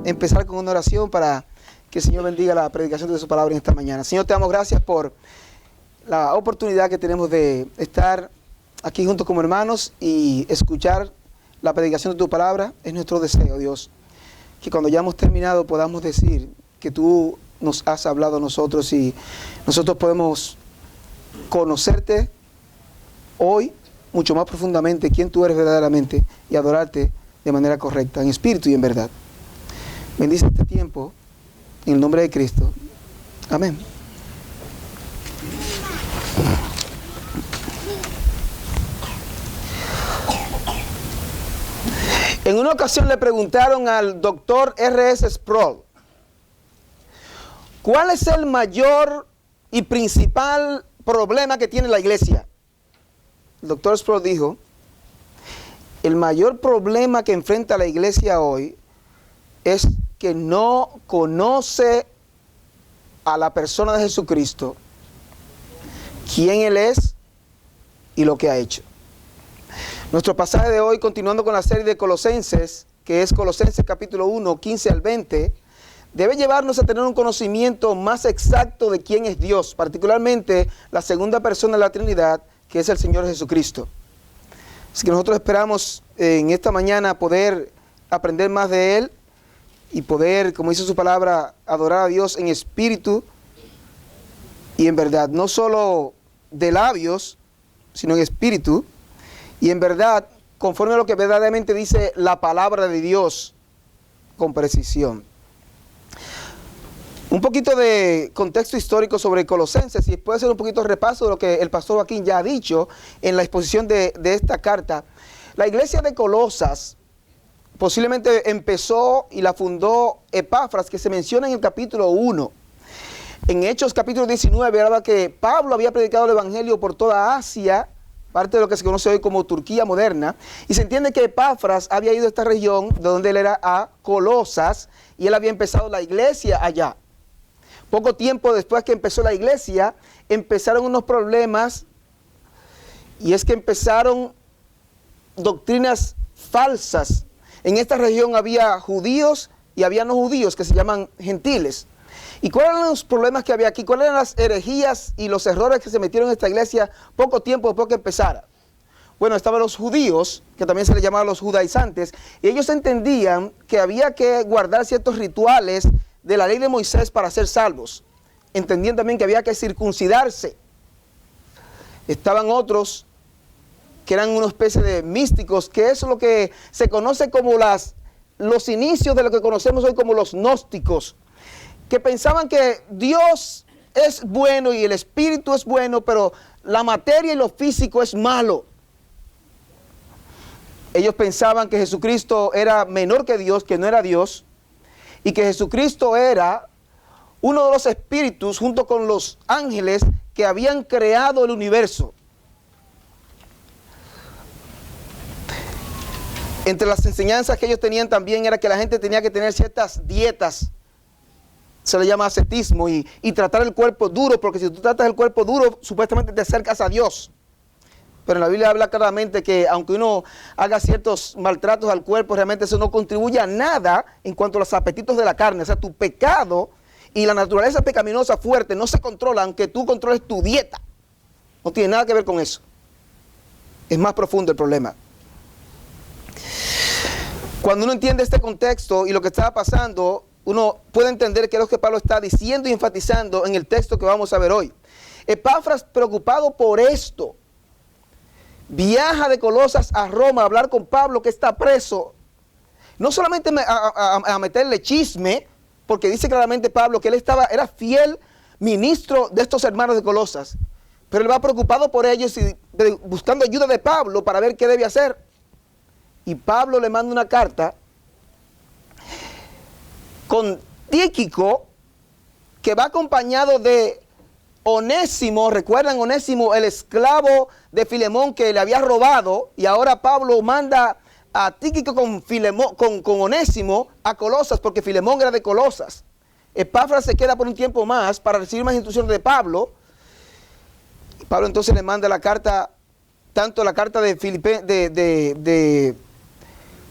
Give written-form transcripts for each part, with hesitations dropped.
empezar con una oración para que el Señor bendiga la predicación de su palabra en esta mañana. Señor, te damos gracias por la oportunidad que tenemos de estar aquí juntos como hermanos y escuchar la predicación de tu palabra. Es nuestro deseo, Dios, que cuando ya hemos terminado podamos decir que tú nos has hablado a nosotros y nosotros podemos conocerte hoy mucho más profundamente, quién tú eres verdaderamente, y adorarte de manera correcta, en espíritu y en verdad. Bendice este tiempo en el nombre de Cristo. Amén. En una ocasión le preguntaron al doctor R.S. Sproul, ¿cuál es el mayor y principal problema que tiene la iglesia? El doctor Sproul dijo, el mayor problema que enfrenta la iglesia hoy es que no conoce a la persona de Jesucristo, quién Él es y lo que ha hecho. Nuestro pasaje de hoy, continuando con la serie de Colosenses, que es Colosenses capítulo 1, 15 al 20, debe llevarnos a tener un conocimiento más exacto de quién es Dios, particularmente la segunda persona de la Trinidad, que es el Señor Jesucristo. Así que nosotros esperamos en esta mañana poder aprender más de Él y poder, como dice su palabra, adorar a Dios en espíritu y en verdad. No solo de labios, sino en espíritu y en verdad, conforme a lo que verdaderamente dice la palabra de Dios con precisión. Un poquito de contexto histórico sobre Colosenses y después hacer un poquito de repaso de lo que el pastor Joaquín ya ha dicho en la exposición de esta carta. La iglesia de Colosas posiblemente empezó y la fundó Epafras, que se menciona en el capítulo 1. En Hechos capítulo 19 habla que Pablo había predicado el evangelio por toda Asia, parte de lo que se conoce hoy como Turquía moderna, y se entiende que Epafras había ido a esta región de donde él era, a Colosas, y él había empezado la iglesia allá. Poco tiempo después que empezó la iglesia, empezaron unos problemas, y es que empezaron doctrinas falsas. En esta región había judíos y había no judíos que se llaman gentiles. ¿Y cuáles eran los problemas que había aquí? ¿Cuáles eran las herejías y los errores que se metieron en esta iglesia poco tiempo después que empezara? Bueno, estaban los judíos, que también se les llamaba los judaizantes, y ellos entendían que había que guardar ciertos rituales de la ley de Moisés para ser salvos. Entendían también que había que circuncidarse. Estaban otros que eran una especie de místicos, que es lo que se conoce como los inicios de lo que conocemos hoy como los gnósticos, que pensaban que Dios es bueno y el espíritu es bueno, pero la materia y lo físico es malo. Ellos pensaban que Jesucristo era menor que Dios, que no era Dios, y que Jesucristo era uno de los espíritus junto con los ángeles que habían creado el universo. Entre las enseñanzas que ellos tenían también era que la gente tenía que tener ciertas dietas, se le llama ascetismo, y tratar el cuerpo duro, porque si tú tratas el cuerpo duro, supuestamente te acercas a Dios. Pero en la Biblia habla claramente que aunque uno haga ciertos maltratos al cuerpo, realmente eso no contribuye a nada en cuanto a los apetitos de la carne. O sea, tu pecado y la naturaleza pecaminosa fuerte no se controla aunque tú controles tu dieta. No tiene nada que ver con eso. Es más profundo el problema. Cuando uno entiende este contexto y lo que estaba pasando, uno puede entender qué es lo que Pablo está diciendo y enfatizando en el texto que vamos a ver hoy. Epafras, preocupado por esto, viaja de Colosas a Roma a hablar con Pablo, que está preso. No solamente a meterle chisme, porque dice claramente Pablo que él era fiel ministro de estos hermanos de Colosas, pero él va preocupado por ellos y buscando ayuda de Pablo para ver qué debe hacer. Y Pablo le manda una carta con Tíquico, que va acompañado de Onésimo. ¿Recuerdan Onésimo, el esclavo de Filemón que le había robado? Y ahora Pablo manda a Tíquico con Onésimo a Colosas, porque Filemón era de Colosas. Epafras se queda por un tiempo más para recibir más instrucciones de Pablo. Pablo entonces le manda la carta, tanto la carta de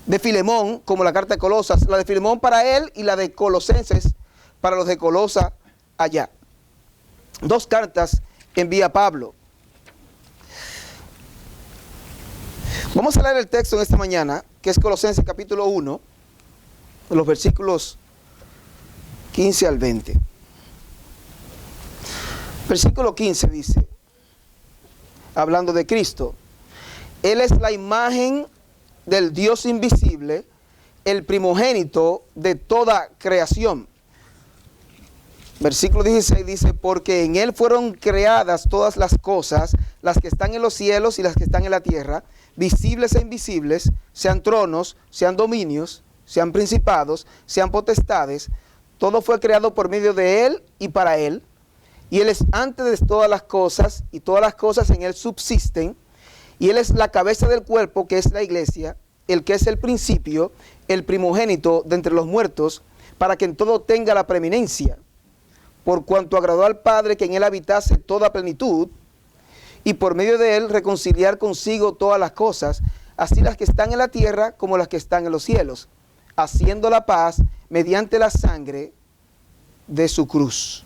de Filemón, como la carta de Colosas, la de Filemón para él y la de Colosenses para los de Colosa allá. 2 cartas envía Pablo. Vamos a leer el texto en esta mañana, que es Colosenses capítulo 1, los versículos 15 al 20. Versículo 15 dice, hablando de Cristo, Él es la imagen del Dios invisible, el primogénito de toda creación. Versículo 16 dice, porque en Él fueron creadas todas las cosas, las que están en los cielos y las que están en la tierra, visibles e invisibles, sean tronos, sean dominios, sean principados, sean potestades. Todo fue creado por medio de Él y para Él. Y Él es antes de todas las cosas, y todas las cosas en Él subsisten. Y Él es la cabeza del cuerpo, que es la iglesia, el que es el principio, el primogénito de entre los muertos, para que en todo tenga la preeminencia. Por cuanto agradó al Padre que en Él habitase toda plenitud, y por medio de Él reconciliar consigo todas las cosas, así las que están en la tierra como las que están en los cielos, haciendo la paz mediante la sangre de su cruz.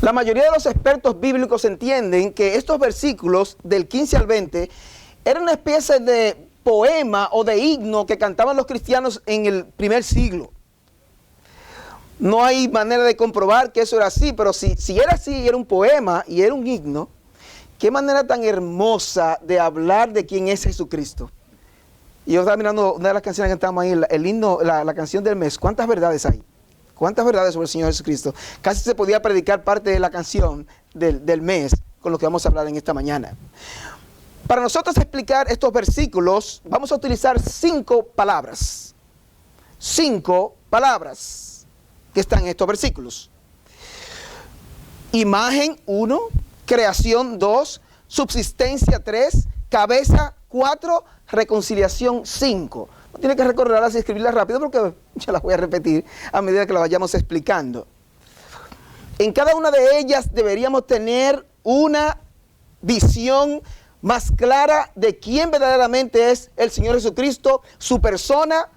La mayoría de los expertos bíblicos entienden que estos versículos del 15 al 20 eran una especie de poema o de himno que cantaban los cristianos en el primer siglo. No hay manera de comprobar que eso era así, pero si era así, era un poema y era un himno, qué manera tan hermosa de hablar de quién es Jesucristo. Y yo estaba mirando una de las canciones que cantamos ahí, el himno, la canción del mes. ¿Cuántas verdades hay? ¿Cuántas verdades sobre el Señor Jesucristo? Casi se podía predicar parte de la canción del mes con lo que vamos a hablar en esta mañana. Para nosotros explicar estos versículos, vamos a utilizar 5 palabras. 5 palabras que están en estos versículos. Imagen 1, creación 2, subsistencia 3, cabeza 4, reconciliación 5. No tiene que recordarlas y escribirlas rápido porque ya las voy a repetir a medida que las vayamos explicando. En cada una de ellas deberíamos tener una visión más clara de quién verdaderamente es el Señor Jesucristo, su persona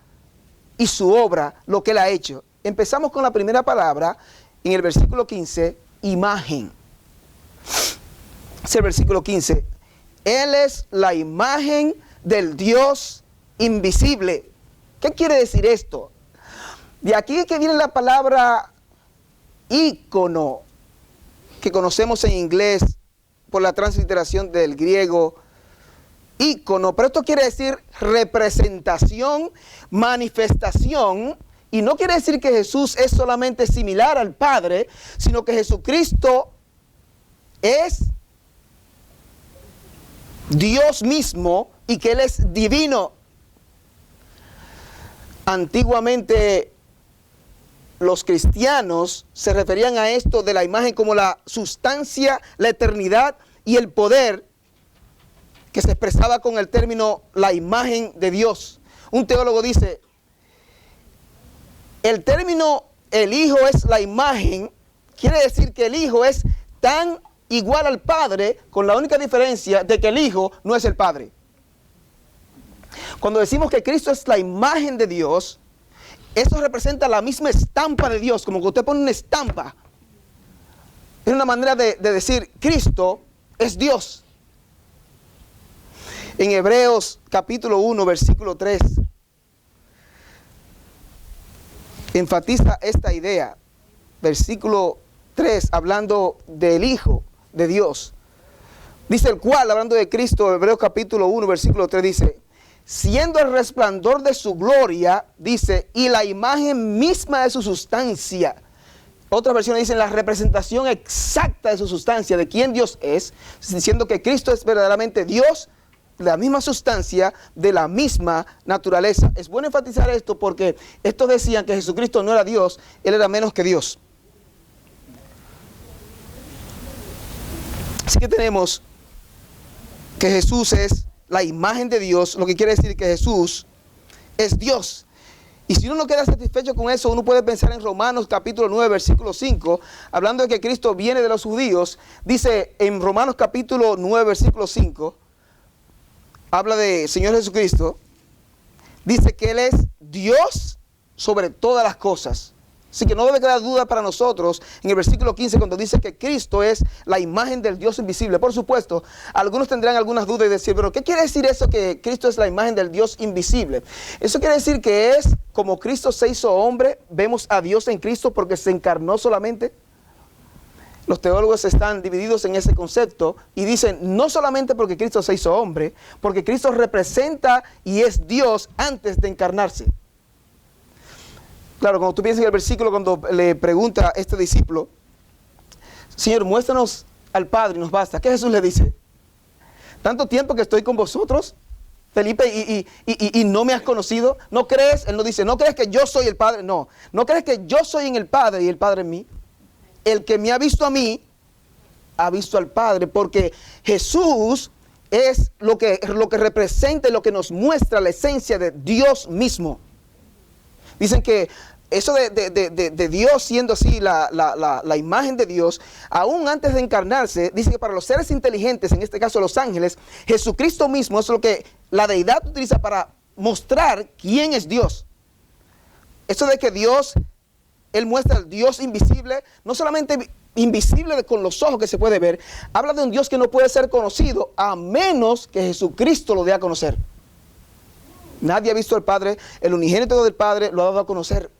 y su obra, lo que Él ha hecho. Empezamos con la primera palabra en el versículo 15, imagen. Es el versículo 15. Él es la imagen del Dios invisible. ¿Qué quiere decir esto? De aquí es que viene la palabra ícono, que conocemos en inglés por la transliteración del griego ícono, pero esto quiere decir representación, manifestación, y no quiere decir que Jesús es solamente similar al Padre, sino que Jesucristo es Dios mismo y que Él es divino. Antiguamente los cristianos se referían a esto de la imagen como la sustancia, la eternidad y el poder que se expresaba con el término la imagen de Dios. Un teólogo dice, el término el Hijo es la imagen, quiere decir que el Hijo es tan igual al Padre, con la única diferencia de que el Hijo no es el Padre. Cuando decimos que Cristo es la imagen de Dios, eso representa la misma estampa de Dios, como que usted pone una estampa. Es una manera de decir, Cristo es Dios. En Hebreos capítulo 1, versículo 3, enfatiza esta idea. Versículo 3, hablando del Hijo de Dios. Dice el cual, hablando de Cristo, Hebreos capítulo 1, versículo 3, dice, siendo el resplandor de su gloria, dice, y la imagen misma de su sustancia. Otras versiones dicen la representación exacta de su sustancia, de quién Dios es, diciendo que Cristo es verdaderamente Dios, la misma sustancia, de la misma naturaleza. Es bueno enfatizar esto porque estos decían que Jesucristo no era Dios, Él era menos que Dios. Así que tenemos que Jesús es la imagen de Dios, lo que quiere decir que Jesús es Dios. Y si uno no queda satisfecho con eso, uno puede pensar en Romanos capítulo 9, versículo 5, hablando de que Cristo viene de los judíos. Dice en Romanos capítulo 9, versículo 5, habla de Señor Jesucristo, dice que Él es Dios sobre todas las cosas. Así que no debe quedar duda para nosotros en el versículo 15 cuando dice que Cristo es la imagen del Dios invisible. Por supuesto, algunos tendrán algunas dudas y decir, pero ¿qué quiere decir eso que Cristo es la imagen del Dios invisible? Eso quiere decir que es como Cristo se hizo hombre, vemos a Dios en Cristo porque se encarnó solamente. Los teólogos están divididos en ese concepto y dicen no solamente porque Cristo se hizo hombre, porque Cristo representa y es Dios antes de encarnarse. Claro, cuando tú piensas en el versículo, cuando le pregunta a este discípulo, Señor, muéstranos al Padre y nos basta. ¿Qué Jesús le dice? Tanto tiempo que estoy con vosotros, Felipe, y no me has conocido. ¿No crees? Él no dice, ¿no crees que yo soy el Padre? No. ¿No crees que yo soy en el Padre y el Padre en mí? El que me ha visto a mí, ha visto al Padre, porque Jesús es lo que representa y lo que nos muestra la esencia de Dios mismo. Dicen que eso de Dios siendo así la imagen de Dios, aún antes de encarnarse, dice que para los seres inteligentes, en este caso los ángeles, Jesucristo mismo es lo que la deidad utiliza para mostrar quién es Dios. Eso de que Dios, Él muestra al Dios invisible, no solamente invisible con los ojos que se puede ver, habla de un Dios que no puede ser conocido a menos que Jesucristo lo dé a conocer. Nadie ha visto al Padre, el unigénito del Padre lo ha dado a conocer.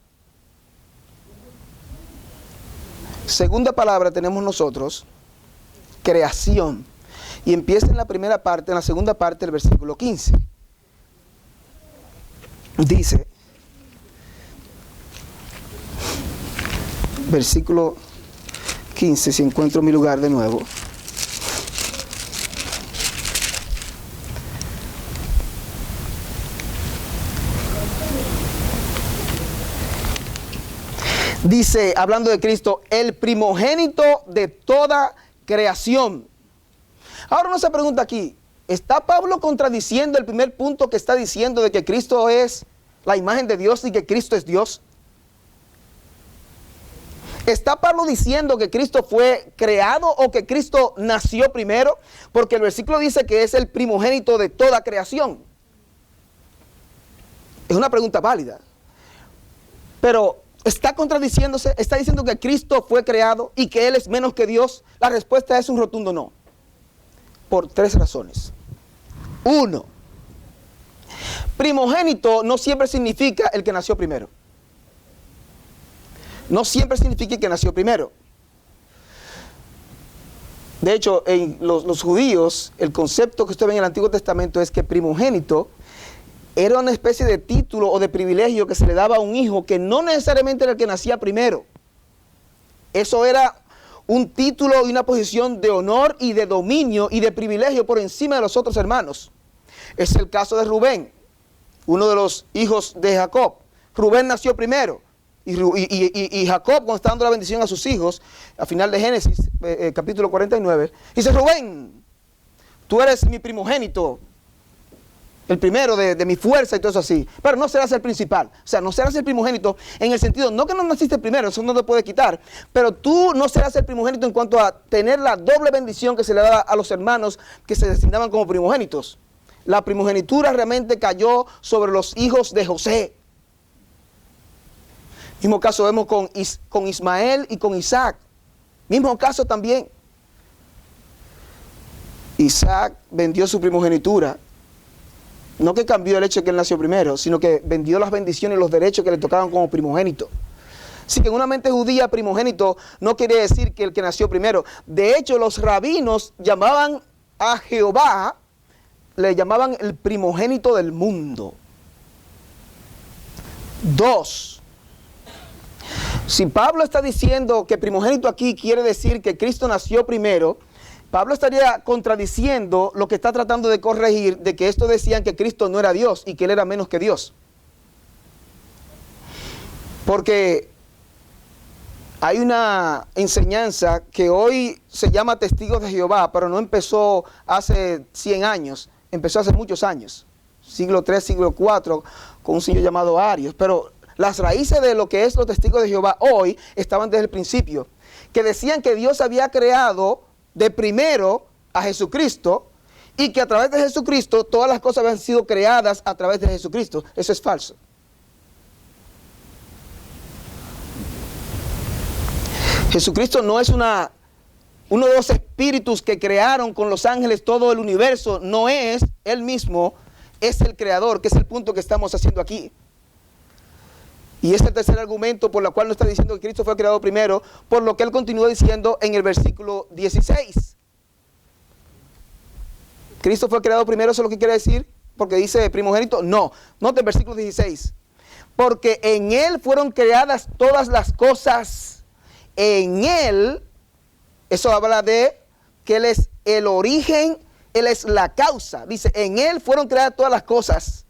Segunda palabra tenemos nosotros, creación. Y empieza en la primera parte, en la segunda parte del versículo 15. Dice, versículo 15, si encuentro mi lugar de nuevo. Dice, hablando de Cristo, el primogénito de toda creación. Ahora uno se pregunta aquí, ¿está Pablo contradiciendo el primer punto que está diciendo de que Cristo es la imagen de Dios y que Cristo es Dios? ¿Está Pablo diciendo que Cristo fue creado o que Cristo nació primero? Porque el versículo dice que es el primogénito de toda creación. Es una pregunta válida. Pero ¿está contradiciéndose? ¿Está diciendo que Cristo fue creado y que Él es menos que Dios? La respuesta es un rotundo no. Por tres razones. Uno, primogénito no siempre significa el que nació primero. No siempre significa el que nació primero. De hecho, en los judíos, el concepto que usted ve en el Antiguo Testamento es que primogénito era una especie de título o de privilegio que se le daba a un hijo que no necesariamente era el que nacía primero. Eso era un título y una posición de honor y de dominio y de privilegio por encima de los otros hermanos. Es el caso de Rubén, uno de los hijos de Jacob. Rubén nació primero y Jacob, cuando está dando la bendición a sus hijos, al final de Génesis, capítulo 49, dice, Rubén, tú eres mi primogénito, el primero de mi fuerza y todo eso así, pero no serás el principal. O sea, no serás el primogénito en el sentido, no que no naciste primero, eso no te puede quitar, pero tú no serás el primogénito en cuanto a tener la doble bendición que se le daba a los hermanos que se designaban como primogénitos. La primogenitura realmente cayó sobre los hijos de José. Mismo caso vemos con Ismael y con Isaac. Mismo caso también. Isaac vendió su primogenitura. No que cambió el hecho de que él nació primero, sino que vendió las bendiciones y los derechos que le tocaban como primogénito. Así que en una mente judía, primogénito no quiere decir que el que nació primero. De hecho, los rabinos llamaban a Jehová, le llamaban el primogénito del mundo. Dos. Si Pablo está diciendo que primogénito aquí quiere decir que Cristo nació primero, Pablo estaría contradiciendo lo que está tratando de corregir, de que estos decían que Cristo no era Dios y que Él era menos que Dios. Porque hay una enseñanza que hoy se llama Testigos de Jehová, pero no empezó hace 100 años, empezó hace muchos años, siglo III, siglo IV, con un señor llamado Arios, pero las raíces de lo que es los Testigos de Jehová hoy estaban desde el principio, que decían que Dios había creado de primero a Jesucristo y que a través de Jesucristo todas las cosas habían sido creadas a través de Jesucristo. Eso es falso. Jesucristo no es uno de los espíritus que crearon con los ángeles todo el universo. No es Él mismo, es el creador, que es el punto que estamos haciendo aquí. Y es el tercer argumento por el cual no está diciendo que Cristo fue creado primero, por lo que Él continúa diciendo en el versículo 16. ¿Cristo fue creado primero? ¿Eso es lo que quiere decir? Porque dice primogénito. No, note el versículo 16. Porque en Él fueron creadas todas las cosas. En Él, eso habla de que Él es el origen, Él es la causa. Dice, en Él fueron creadas todas las cosas.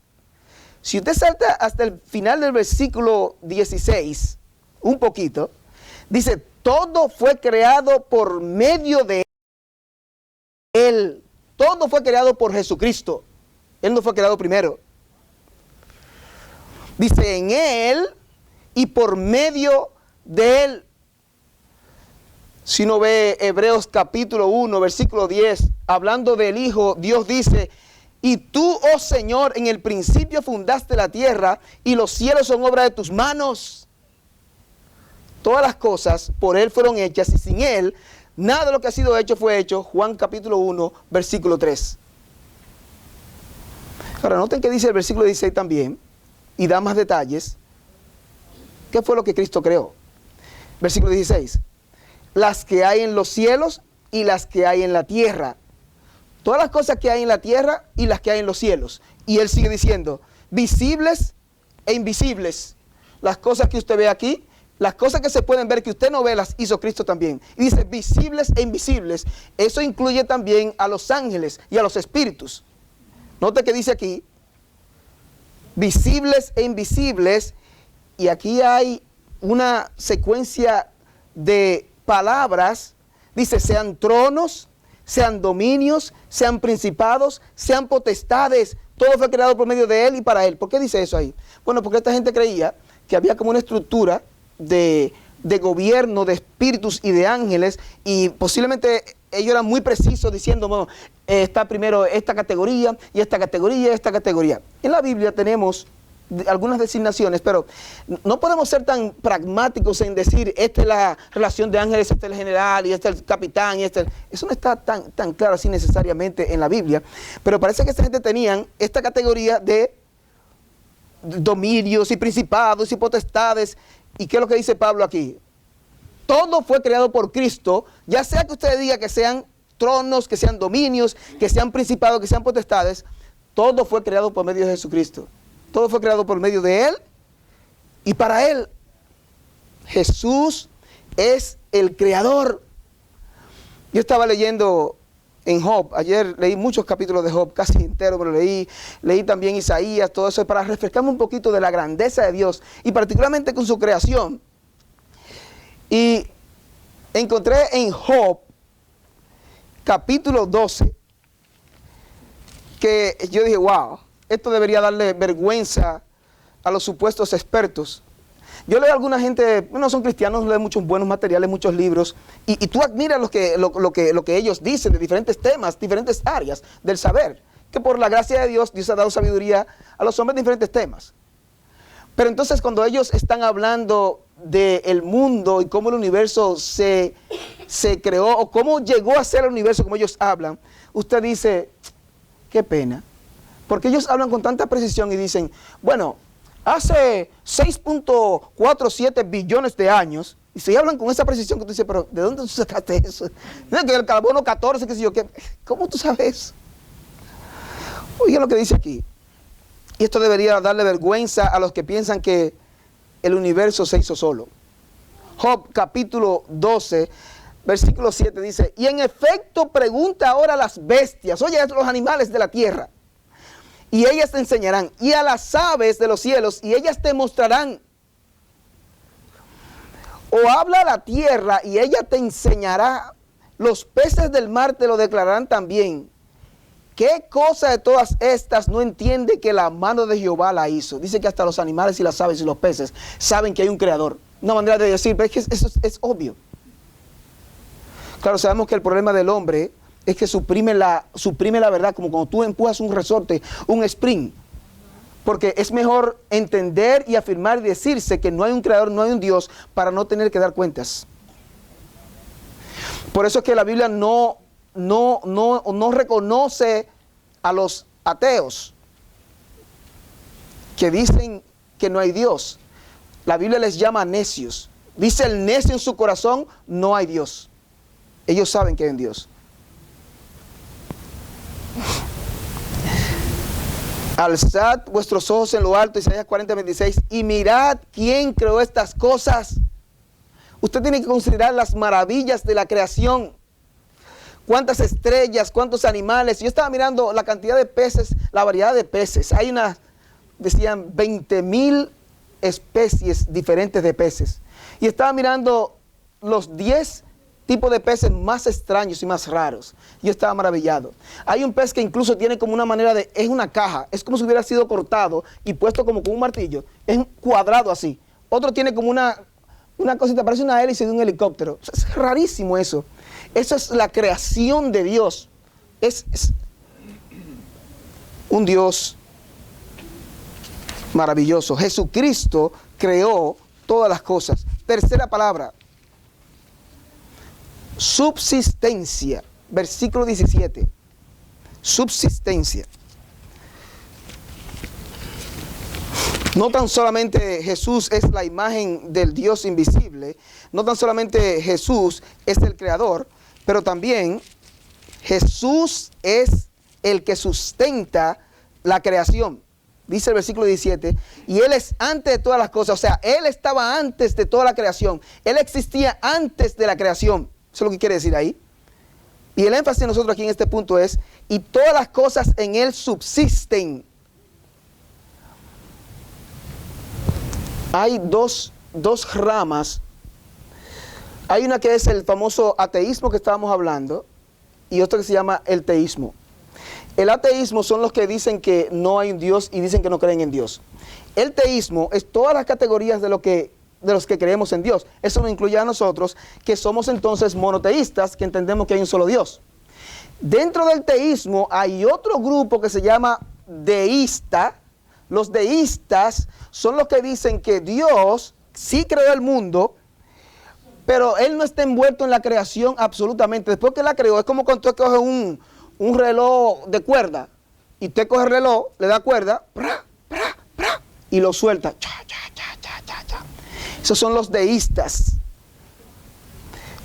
Si usted salta hasta el final del versículo 16, un poquito, dice, todo fue creado por medio de Él. Todo fue creado por Jesucristo. Él no fue creado primero. Dice, en Él y por medio de Él. Si uno ve Hebreos capítulo 1, versículo 10, hablando del Hijo, Dios dice, y tú, oh Señor, en el principio fundaste la tierra y los cielos son obra de tus manos. Todas las cosas por Él fueron hechas y sin Él, nada de lo que ha sido hecho fue hecho. Juan capítulo 1, versículo 3. Ahora, noten que dice el versículo 16 también, y da más detalles. ¿Qué fue lo que Cristo creó? Versículo 16. Las que hay en los cielos y las que hay en la tierra. Todas las cosas que hay en la tierra y las que hay en los cielos. Y Él sigue diciendo, visibles e invisibles. Las cosas que usted ve aquí, las cosas que se pueden ver que usted no ve, las hizo Cristo también. Y dice visibles e invisibles. Eso incluye también a los ángeles y a los espíritus. Note que dice aquí, visibles e invisibles. Y aquí hay una secuencia de palabras. Dice, sean tronos, sean dominios, sean principados, sean potestades. Todo fue creado por medio de Él y para Él. ¿Por qué dice eso ahí? Bueno, porque esta gente creía que había como una estructura de gobierno, de espíritus y de ángeles, y posiblemente ellos eran muy precisos diciendo, bueno, está primero esta categoría y esta categoría y esta categoría. En la Biblia tenemos algunas designaciones, pero no podemos ser tan pragmáticos en decir, esta es la relación de ángeles, este es el general, y este es el capitán, y este es eso no está tan claro así necesariamente en la Biblia, pero parece que esta gente tenían esta categoría de dominios y principados y potestades. ¿Y qué es lo que dice Pablo aquí? Todo fue creado por Cristo, ya sea que usted diga que sean tronos, que sean dominios, que sean principados, que sean potestades, todo fue creado por medio de Jesucristo. Todo fue creado por medio de Él y para Él. Jesús es el creador. Yo estaba leyendo en Job, ayer leí muchos capítulos de Job, casi entero, pero leí también Isaías, todo eso para refrescarme un poquito de la grandeza de Dios y particularmente con su creación. Y encontré en Job, capítulo 12, que yo dije, wow, esto debería darle vergüenza a los supuestos expertos. Yo leo a alguna gente, no son cristianos, leen muchos buenos materiales, muchos libros, y tú admiras lo que ellos dicen de diferentes temas, diferentes áreas del saber, que por la gracia de Dios, Dios ha dado sabiduría a los hombres de diferentes temas. Pero entonces cuando ellos están hablando del mundo y cómo el universo se creó, o cómo llegó a ser el universo como ellos hablan, usted dice, qué pena. Porque ellos hablan con tanta precisión y dicen, bueno, hace 6.47 billones de años, y se hablan con esa precisión que tú dices, pero ¿de dónde tú sacaste eso? ¿No? Que el carbono 14, qué sé yo, ¿cómo tú sabes? Oigan lo que dice aquí. Y esto debería darle vergüenza a los que piensan que el universo se hizo solo. Job capítulo 12, versículo 7 dice, y en efecto pregunta ahora a las bestias, oye, a los animales de la tierra, y ellas te enseñarán, y a las aves de los cielos, y ellas te mostrarán. O habla a la tierra, y ella te enseñará. Los peces del mar te lo declararán también. ¿Qué cosa de todas estas no entiende que la mano de Jehová la hizo? Dice que hasta los animales y las aves y los peces saben que hay un creador. Una manera de decir, pero es que eso es obvio. Claro, sabemos que el problema del hombre es que suprime la verdad, como cuando tú empujas un resorte, un spring. Porque es mejor entender y afirmar y decirse que no hay un creador, no hay un Dios, para no tener que dar cuentas. Por eso es que la Biblia no reconoce a los ateos que dicen que no hay Dios. La Biblia les llama necios. Dice el necio en su corazón, no hay Dios. Ellos saben que hay un Dios. Alzad vuestros ojos en lo alto, Isaías 40:26, y mirad quién creó estas cosas. Usted tiene que considerar las maravillas de la creación. Cuántas estrellas, cuántos animales. Yo estaba mirando la cantidad de peces, la variedad de peces. Hay decían 20,000 especies diferentes de peces. Y estaba mirando los 10 tipos de peces más extraños y más raros. Yo estaba maravillado. Hay un pez que incluso tiene como una manera es una caja, es como si hubiera sido cortado y puesto como con un martillo, es cuadrado así. Otro tiene como una cosita, parece una hélice de un helicóptero. Es rarísimo eso. Eso es la creación de Dios. Es un Dios maravilloso. Jesucristo creó todas las cosas. Tercera palabra. Subsistencia, versículo 17. Subsistencia. No tan solamente Jesús es la imagen del Dios invisible, no tan solamente Jesús es el creador, pero también Jesús es el que sustenta la creación. Dice el versículo 17, y Él es antes de todas las cosas, o sea, Él estaba antes de toda la creación, Él existía antes de la creación. Eso es lo que quiere decir ahí. Y el énfasis de nosotros aquí en este punto es, y todas las cosas en Él subsisten. Hay dos ramas. Hay una que es el famoso ateísmo que estábamos hablando, y otra que se llama el teísmo. El ateísmo son los que dicen que no hay un Dios y dicen que no creen en Dios. El teísmo es todas las categorías de los que creemos en Dios. Eso nos incluye a nosotros, que somos entonces monoteístas, que entendemos que hay un solo Dios. Dentro del teísmo hay otro grupo que se llama deísta. Los deístas son los que dicen que Dios sí creó el mundo, pero Él no está envuelto en la creación absolutamente. Después que la creó, es como cuando tú coges un reloj de cuerda, y usted coge el reloj, le da cuerda, y lo suelta. Esos son los deístas.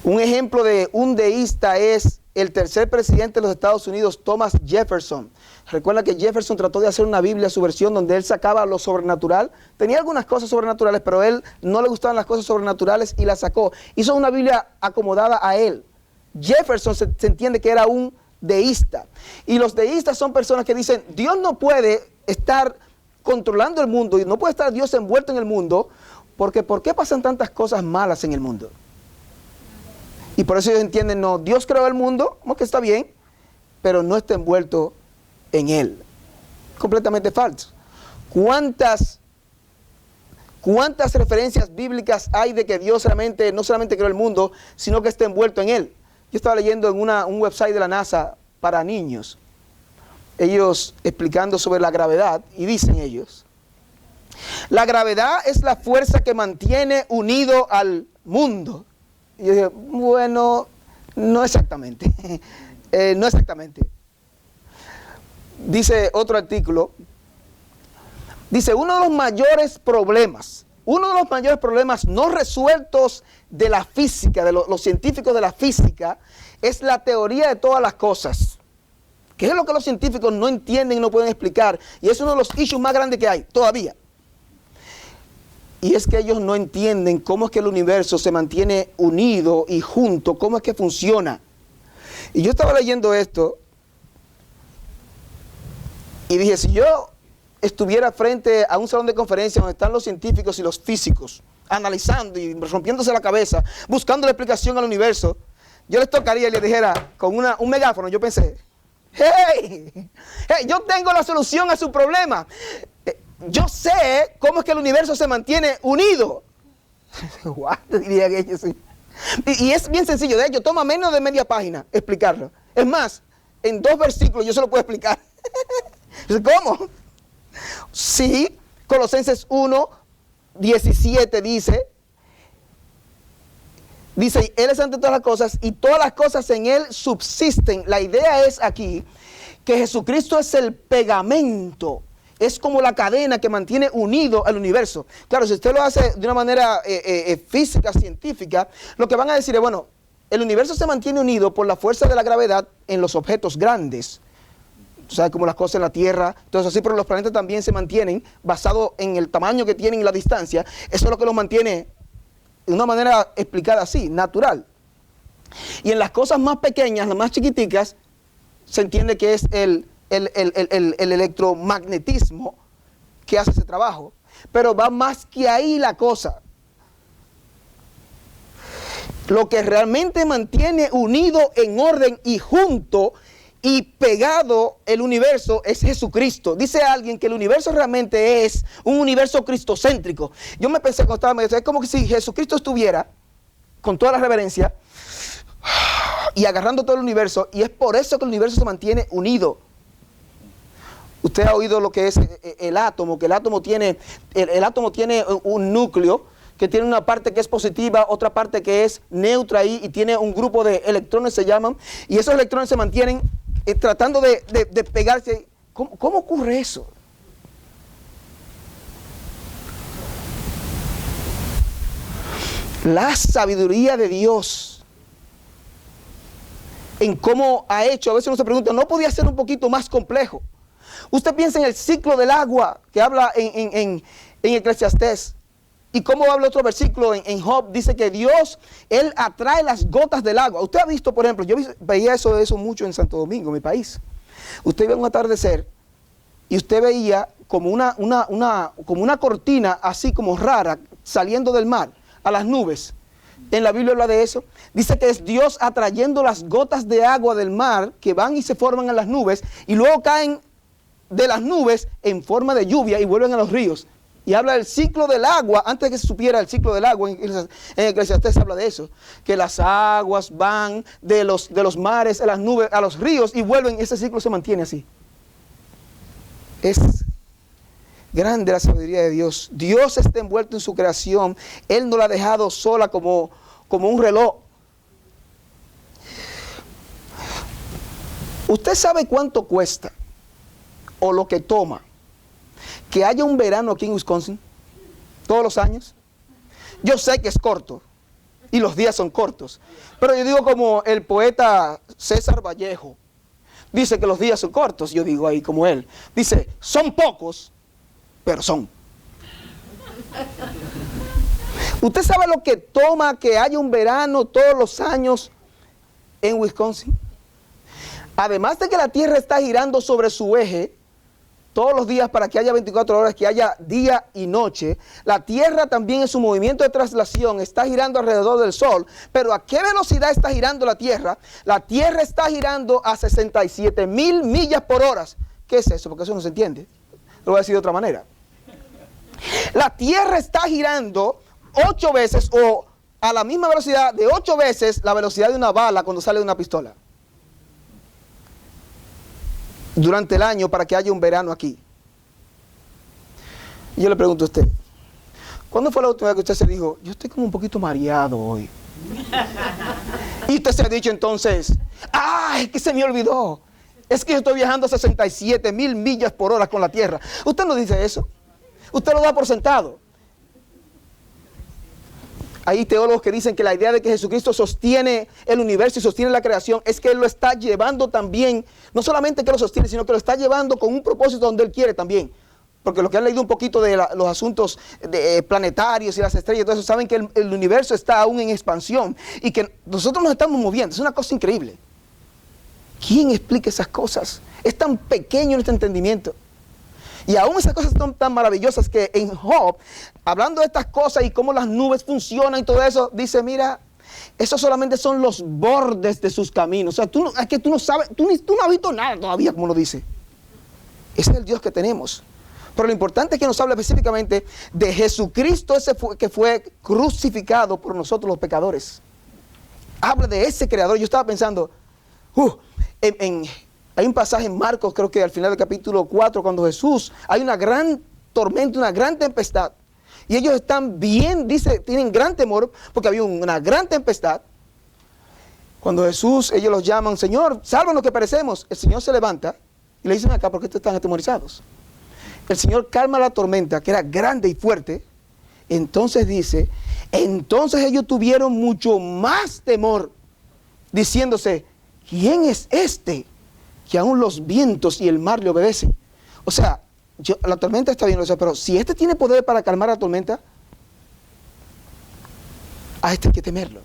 Un ejemplo de un deísta es el tercer presidente de los Estados Unidos, Thomas Jefferson. Recuerda que Jefferson trató de hacer una Biblia, su versión, donde él sacaba lo sobrenatural. Tenía algunas cosas sobrenaturales, pero a él no le gustaban las cosas sobrenaturales y la sacó. Hizo una Biblia acomodada a él. Jefferson se entiende que era un deísta. Y los deístas son personas que dicen, Dios no puede estar controlando el mundo y no puede estar Dios envuelto en el mundo, porque ¿por qué pasan tantas cosas malas en el mundo? Y por eso ellos entienden, no, Dios creó el mundo, como que está bien, pero no está envuelto en él. Completamente falso. ¿Cuántas referencias bíblicas hay de que Dios realmente, no solamente creó el mundo, sino que está envuelto en él? Yo estaba leyendo en un website de la NASA para niños, ellos explicando sobre la gravedad, y dicen ellos, la gravedad es la fuerza que mantiene unido al mundo. Y yo dije, bueno, no exactamente, no exactamente. Dice otro artículo, dice, uno de los mayores problemas no resueltos de la física, de los científicos de la física, es la teoría de todas las cosas. ¿Qué es lo que los científicos no entienden y no pueden explicar? Y es uno de los issues más grandes que hay, todavía. Y es que ellos no entienden cómo es que el universo se mantiene unido y junto, cómo es que funciona. Y yo estaba leyendo esto y dije, si yo estuviera frente a un salón de conferencias donde están los científicos y los físicos analizando y rompiéndose la cabeza, buscando la explicación al universo, yo les tocaría y les dijera con un megáfono, yo pensé, hey, yo tengo la solución a su problema. Yo sé cómo es que el universo se mantiene unido. What? Diría que ellos, sí. Y es bien sencillo, de hecho, toma menos de media página explicarlo. Es más, en 2 versículos yo se lo puedo explicar. ¿Cómo? Sí, Colosenses 1, 17 dice, Él es ante todas las cosas y todas las cosas en Él subsisten. La idea es aquí que Jesucristo es el pegamento, es como la cadena que mantiene unido al universo. Claro, si usted lo hace de una manera física, científica, lo que van a decir es, bueno, el universo se mantiene unido por la fuerza de la gravedad en los objetos grandes. O sea, como las cosas en la Tierra, entonces así, pero los planetas también se mantienen basado en el tamaño que tienen y la distancia. Eso es lo que los mantiene de una manera explicada así, natural. Y en las cosas más pequeñas, las más chiquiticas, se entiende que es el electromagnetismo que hace ese trabajo. Pero va más que ahí la cosa. Lo que realmente mantiene unido en orden y junto y pegado el universo es Jesucristo. Dice alguien que el universo realmente es un universo cristocéntrico. Yo me pensé cuando estaba meditando, es como que si Jesucristo estuviera, con toda la reverencia, y agarrando todo el universo, y es por eso que el universo se mantiene unido. Usted ha oído lo que es el átomo, que el átomo tiene un núcleo, que tiene una parte que es positiva, otra parte que es neutra ahí, y tiene un grupo de electrones, se llaman, y esos electrones se mantienen tratando de pegarse. ¿Cómo ocurre eso? La sabiduría de Dios en cómo ha hecho, a veces uno se pregunta, ¿no podía ser un poquito más complejo? Usted piensa en el ciclo del agua que habla en Eclesiastés. Y cómo habla otro versículo en Job, dice que Dios, Él atrae las gotas del agua. Usted ha visto, por ejemplo, yo veía eso mucho en Santo Domingo, mi país. Usted ve un atardecer y usted veía como una cortina así como rara saliendo del mar a las nubes. En la Biblia habla de eso. Dice que es Dios atrayendo las gotas de agua del mar que van y se forman en las nubes y luego caen de las nubes en forma de lluvia y vuelven a los ríos. Y habla del ciclo del agua, antes de que se supiera el ciclo del agua, en Eclesiastés habla de eso, que las aguas van de los mares a las nubes, a los ríos y vuelven, ese ciclo se mantiene así. Es grande la sabiduría de Dios. Dios está envuelto en su creación, Él no la ha dejado sola como un reloj. ¿Usted sabe cuánto cuesta o lo que toma que haya un verano aquí en Wisconsin todos los años? Yo sé que es corto y los días son cortos, pero yo digo como el poeta César Vallejo dice que los días son cortos. Yo digo ahí como él dice, son pocos, pero son. ¿Usted sabe lo que toma que haya un verano todos los años en Wisconsin? Además de que la tierra está girando sobre su eje todos los días para que haya 24 horas, que haya día y noche, la tierra también en su movimiento de traslación está girando alrededor del sol. Pero ¿a qué velocidad está girando la tierra? La tierra está girando a 67,000 millas por hora. ¿Qué es eso? Porque eso no se entiende. Lo voy a decir de otra manera. La tierra está girando 8 veces o a la misma velocidad de 8 veces la velocidad de una bala cuando sale de una pistola. Durante el año para que haya un verano aquí. Y yo le pregunto a usted, ¿cuándo fue la última vez que usted se dijo, yo estoy como un poquito mareado hoy? Y usted se ha dicho entonces, ¡ay, que se me olvidó! Es que yo estoy viajando a 67,000 millas por hora con la tierra. Usted no dice eso. Usted lo da por sentado. Hay teólogos que dicen que la idea de que Jesucristo sostiene el universo y sostiene la creación es que Él lo está llevando también, no solamente que lo sostiene, sino que lo está llevando con un propósito donde Él quiere también. Porque los que han leído un poquito de los asuntos planetarios y las estrellas y todo eso, saben que el universo está aún en expansión y que nosotros nos estamos moviendo. Es una cosa increíble. ¿Quién explica esas cosas? Es tan pequeño nuestro entendimiento. Y aún esas cosas son tan maravillosas que en Job, hablando de estas cosas y cómo las nubes funcionan y todo eso, dice, mira, esos solamente son los bordes de sus caminos. O sea, es que tú no sabes, tú no has visto nada todavía, como lo dice. Ese es el Dios que tenemos. Pero lo importante es que nos habla específicamente de Jesucristo, que fue crucificado por nosotros los pecadores. Habla de ese creador. Yo estaba pensando, Hay un pasaje en Marcos, creo que al final del capítulo 4, cuando Jesús, hay una gran tormenta, una gran tempestad. Y ellos están bien, dice, tienen gran temor porque había una gran tempestad. Cuando Jesús, ellos los llaman, Señor, sálvanos que perecemos. El Señor se levanta y le dicen acá, ¿por qué están atemorizados? El Señor calma la tormenta, que era grande y fuerte. Entonces dice, entonces ellos tuvieron mucho más temor, diciéndose, ¿quién es este que aún los vientos y el mar le obedecen? O sea, la tormenta está bien, pero si este tiene poder para calmar la tormenta, a este hay que temerlo.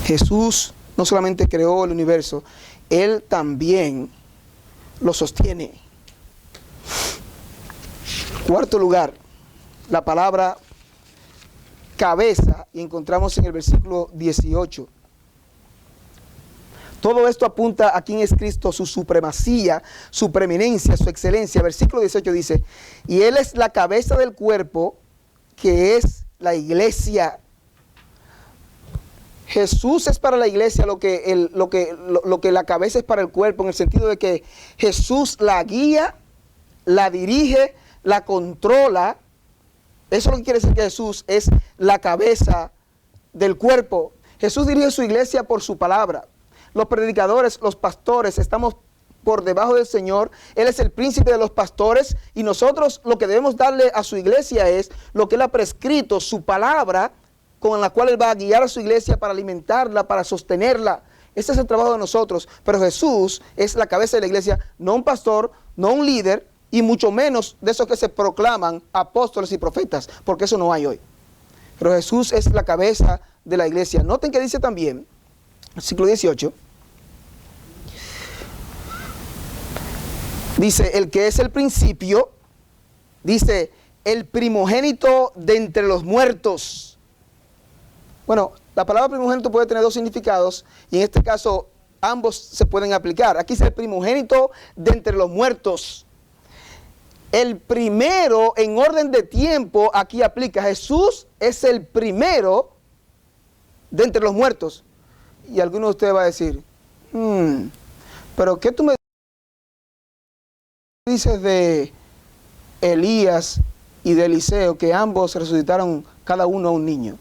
Jesús no solamente creó el universo, Él también lo sostiene. Cuarto lugar, la palabra cabeza, y encontramos en el versículo 18. Todo esto apunta a quién es Cristo, su supremacía, su preeminencia, su excelencia. Versículo 18 dice, y Él es la cabeza del cuerpo, que es la iglesia. Jesús es para la iglesia lo que la cabeza es para el cuerpo, en el sentido de que Jesús la guía, la dirige, la controla. Eso es lo que quiere decir que Jesús es la cabeza del cuerpo. Jesús dirige su iglesia por su palabra. Los predicadores, los pastores, estamos por debajo del Señor. Él es el príncipe de los pastores y nosotros lo que debemos darle a su iglesia es lo que Él ha prescrito, su palabra, con la cual Él va a guiar a su iglesia para alimentarla, para sostenerla. Ese es el trabajo de nosotros. Pero Jesús es la cabeza de la iglesia, no un pastor, no un líder, y mucho menos de esos que se proclaman apóstoles y profetas, porque eso no hay hoy. Pero Jesús es la cabeza de la iglesia. Noten que dice también, versículo 18, dice, el que es el principio, dice, el primogénito de entre los muertos. Bueno, la palabra primogénito puede tener dos significados y en este caso ambos se pueden aplicar. Aquí dice el primogénito de entre los muertos. El primero en orden de tiempo aquí aplica. Jesús es el primero de entre los muertos. Y alguno de ustedes va a decir, pero ¿qué tú me dices de Elías y de Eliseo, que ambos resucitaron cada uno a un niño?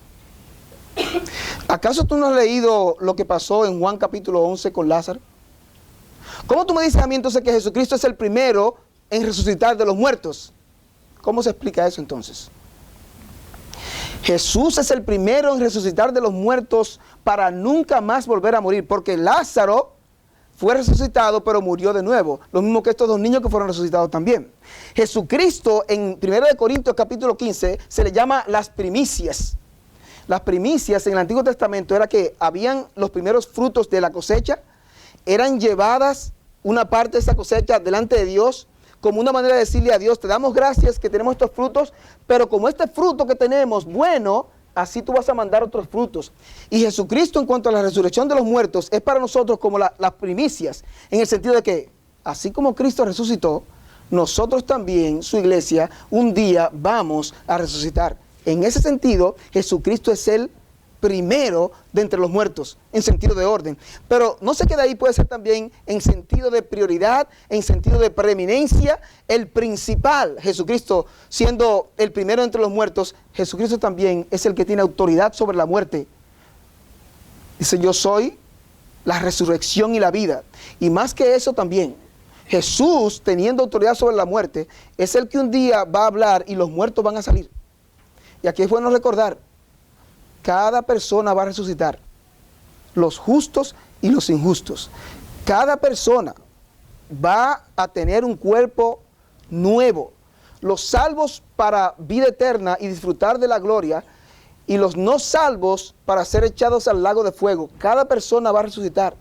¿Acaso tú no has leído lo que pasó en Juan capítulo 11 con Lázaro? ¿Cómo tú me dices a mí entonces que Jesucristo es el primero en resucitar de los muertos? ¿Cómo se explica eso entonces? Jesús es el primero en resucitar de los muertos para nunca más volver a morir, porque Lázaro fue resucitado pero murió de nuevo, lo mismo que estos dos niños que fueron resucitados también. Jesucristo en 1 Corintios capítulo 15 se le llama las primicias. Las primicias en el Antiguo Testamento era que habían los primeros frutos de la cosecha, eran llevadas una parte de esa cosecha delante de Dios, como una manera de decirle a Dios, te damos gracias que tenemos estos frutos, pero como este fruto que tenemos, bueno, así tú vas a mandar otros frutos. Y Jesucristo en cuanto a la resurrección de los muertos es para nosotros como las primicias, en el sentido de que, así como Cristo resucitó, nosotros también, su iglesia, un día vamos a resucitar. En ese sentido, Jesucristo es el primero de entre los muertos, en sentido de orden. Pero no se queda ahí, puede ser también en sentido de prioridad, en sentido de preeminencia, el principal. Jesucristo siendo el primero entre los muertos, Jesucristo también es el que tiene autoridad sobre la muerte. Dice, yo soy la resurrección y la vida. Y más que eso también, Jesús, teniendo autoridad sobre la muerte, es el que un día va a hablar y los muertos van a salir. Y aquí es bueno recordar, cada persona va a resucitar, los justos y los injustos. Cada persona va a tener un cuerpo nuevo. Los salvos para vida eterna y disfrutar de la gloria, y los no salvos para ser echados al lago de fuego. Cada persona va a resucitar.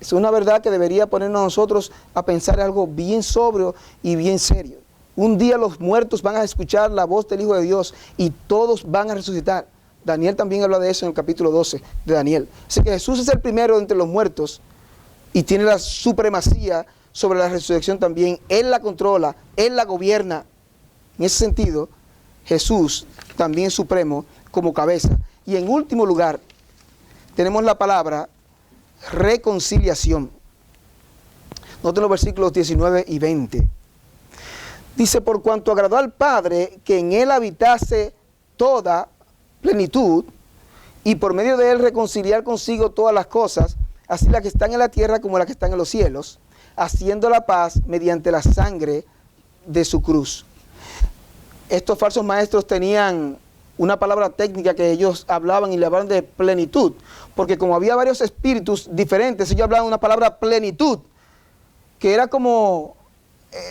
Es una verdad que debería ponernos a nosotros a pensar algo bien sobrio y bien serio. Un día los muertos van a escuchar la voz del Hijo de Dios y todos van a resucitar. Daniel también habla de eso en el capítulo 12 de Daniel. Así que Jesús es el primero entre los muertos y tiene la supremacía sobre la resurrección también. Él la controla, Él la gobierna. En ese sentido, Jesús también es supremo como cabeza. Y en último lugar, tenemos la palabra reconciliación. Noten los versículos 19 y 20. Dice, por cuanto agradó al Padre que en él habitase toda plenitud, y por medio de él reconciliar consigo todas las cosas, así las que están en la tierra como las que están en los cielos, haciendo la paz mediante la sangre de su cruz. Estos falsos maestros tenían una palabra técnica que ellos hablaban y le hablaban de plenitud, porque como había varios espíritus diferentes, ellos hablaban una palabra plenitud, que era como,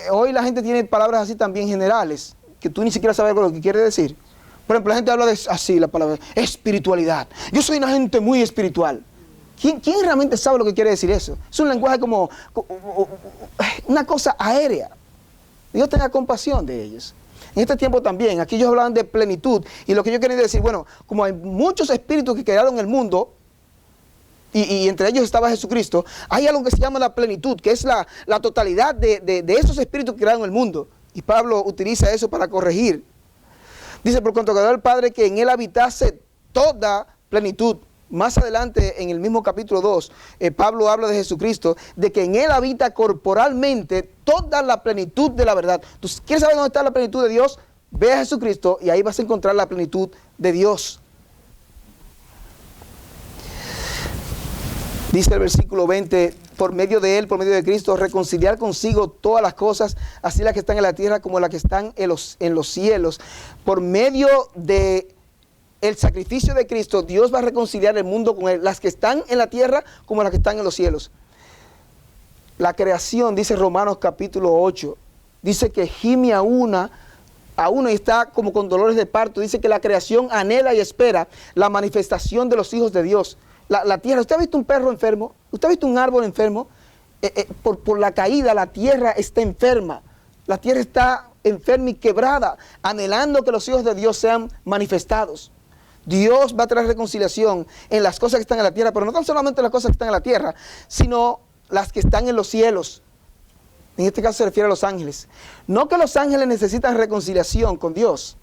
hoy la gente tiene palabras así también generales, que tú ni siquiera sabes lo que quiere decir. Por ejemplo, la gente habla de así, la palabra espiritualidad. Yo soy una gente muy espiritual. ¿Quién realmente sabe lo que quiere decir eso? Es un lenguaje como una cosa aérea. Dios tenga compasión de ellos. En este tiempo también, aquí ellos hablaban de plenitud, y lo que yo quería decir, bueno, como hay muchos espíritus que crearon el mundo, y entre ellos estaba Jesucristo, hay algo que se llama la plenitud, que es la totalidad de esos espíritus que crearon el mundo. Y Pablo utiliza eso para corregir. Dice, por cuanto agradó al Padre que en él habitase toda plenitud. Más adelante, en el mismo capítulo 2, Pablo habla de Jesucristo, de que en él habita corporalmente toda la plenitud de la verdad. ¿Tú quieres saber dónde está la plenitud de Dios? Ve a Jesucristo y ahí vas a encontrar la plenitud de Dios. Dice el versículo 20, por medio de él, por medio de Cristo, reconciliar consigo todas las cosas, así las que están en la tierra como las que están en los cielos. Por medio de el sacrificio de Cristo, Dios va a reconciliar el mundo con él, las que están en la tierra como las que están en los cielos. La creación, dice Romanos capítulo 8, dice que gime a uno y está como con dolores de parto. Dice que la creación anhela y espera la manifestación de los hijos de Dios. La tierra, ¿usted ha visto un perro enfermo? ¿Usted ha visto un árbol enfermo? Por la caída, la tierra está enferma. La tierra está enferma y quebrada, anhelando que los hijos de Dios sean manifestados. Dios va a traer reconciliación en las cosas que están en la tierra, pero no tan solamente las cosas que están en la tierra, sino las que están en los cielos. En este caso se refiere a los ángeles. No que los ángeles necesitan reconciliación con Dios.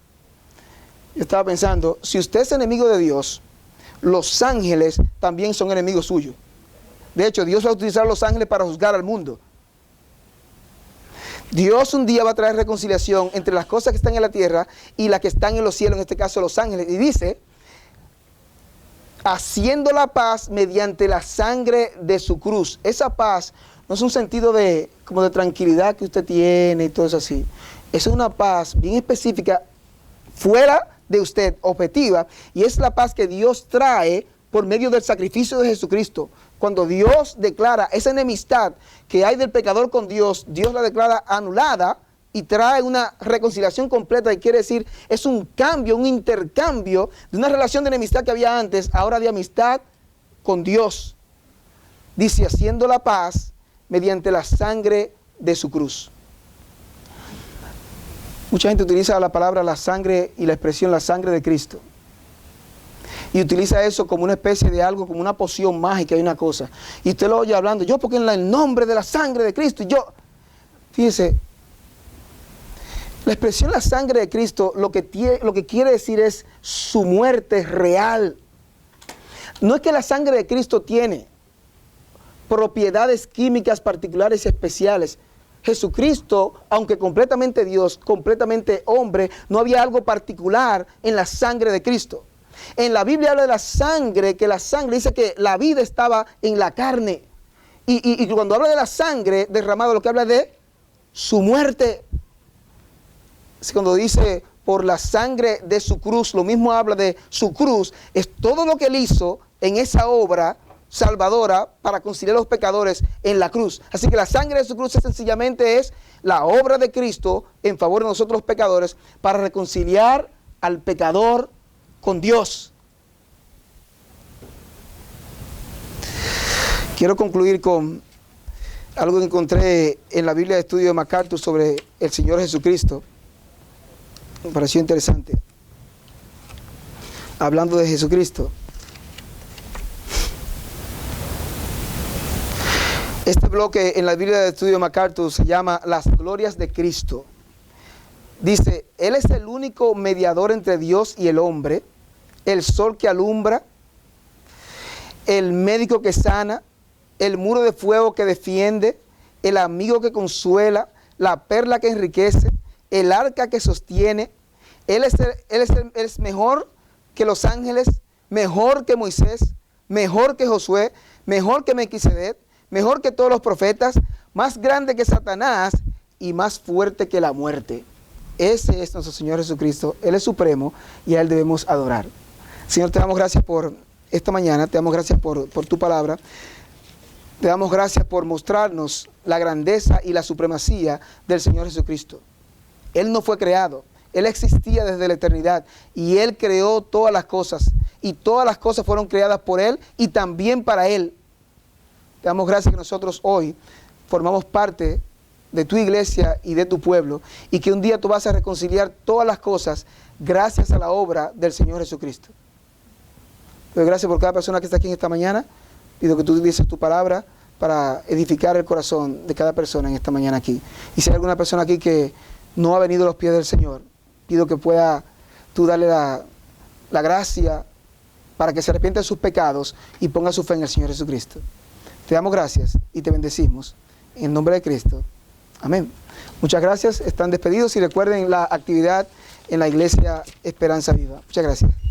Yo estaba pensando, si usted es enemigo de Dios, los ángeles también son enemigos suyos. De hecho, Dios va a utilizar a los ángeles para juzgar al mundo. Dios un día va a traer reconciliación entre las cosas que están en la tierra y las que están en los cielos, en este caso los ángeles. Y dice, haciendo la paz mediante la sangre de su cruz. Esa paz no es un sentido como de tranquilidad que usted tiene y todo eso así. Es una paz bien específica, fuera de usted, objetiva, y es la paz que Dios trae por medio del sacrificio de Jesucristo. Cuando Dios declara esa enemistad que hay del pecador con Dios, Dios la declara anulada y trae una reconciliación completa, y quiere decir, es un cambio, un intercambio de una relación de enemistad que había antes, ahora de amistad con Dios. Dice, haciendo la paz mediante la sangre de su cruz. Mucha gente utiliza la palabra la sangre y la expresión la sangre de Cristo. Y utiliza eso como una especie de algo, como una poción mágica y una cosa. Y usted lo oye hablando, yo porque en el nombre de la sangre de Cristo, y yo, fíjese, la expresión la sangre de Cristo lo que quiere decir es su muerte real. No es que la sangre de Cristo tiene propiedades químicas particulares y especiales. Jesucristo, aunque completamente Dios, completamente hombre, no había algo particular en la sangre de Cristo. En la Biblia habla de la sangre, que la sangre dice que la vida estaba en la carne. Y cuando habla de la sangre derramada, lo que habla de su muerte. Cuando dice por la sangre de su cruz, lo mismo habla de su cruz, es todo lo que él hizo en esa obra salvadora para conciliar a los pecadores en la cruz. Así que la sangre de su cruz sencillamente es la obra de Cristo en favor de nosotros los pecadores para reconciliar al pecador con Dios. Quiero concluir con algo que encontré en la Biblia de Estudio de MacArthur sobre el Señor Jesucristo. Me pareció interesante. Hablando de Jesucristo. Este bloque en la Biblia de Estudio de MacArthur se llama Las Glorias de Cristo. Dice, Él es el único mediador entre Dios y el hombre, el sol que alumbra, el médico que sana, el muro de fuego que defiende, el amigo que consuela, la perla que enriquece, el arca que sostiene. Él es mejor que los ángeles, mejor que Moisés, mejor que Josué, mejor que Melquisedec, mejor que todos los profetas, más grande que Satanás y más fuerte que la muerte. Ese es nuestro Señor Jesucristo. Él es supremo y a Él debemos adorar. Señor, te damos gracias por esta mañana, te damos gracias por tu palabra. Te damos gracias por mostrarnos la grandeza y la supremacía del Señor Jesucristo. Él no fue creado, Él existía desde la eternidad y Él creó todas las cosas y todas las cosas fueron creadas por Él y también para Él. Te damos gracias que nosotros hoy formamos parte de tu iglesia y de tu pueblo y que un día tú vas a reconciliar todas las cosas gracias a la obra del Señor Jesucristo. Te doy gracias por cada persona que está aquí en esta mañana. Pido que tú dices tu palabra para edificar el corazón de cada persona en esta mañana aquí. Y si hay alguna persona aquí que no ha venido a los pies del Señor, pido que pueda tú darle la gracia para que se arrepienta de sus pecados y ponga su fe en el Señor Jesucristo. Te damos gracias y te bendecimos en el nombre de Cristo. Amén. Muchas gracias. Están despedidos y recuerden la actividad en la Iglesia Esperanza Viva. Muchas gracias.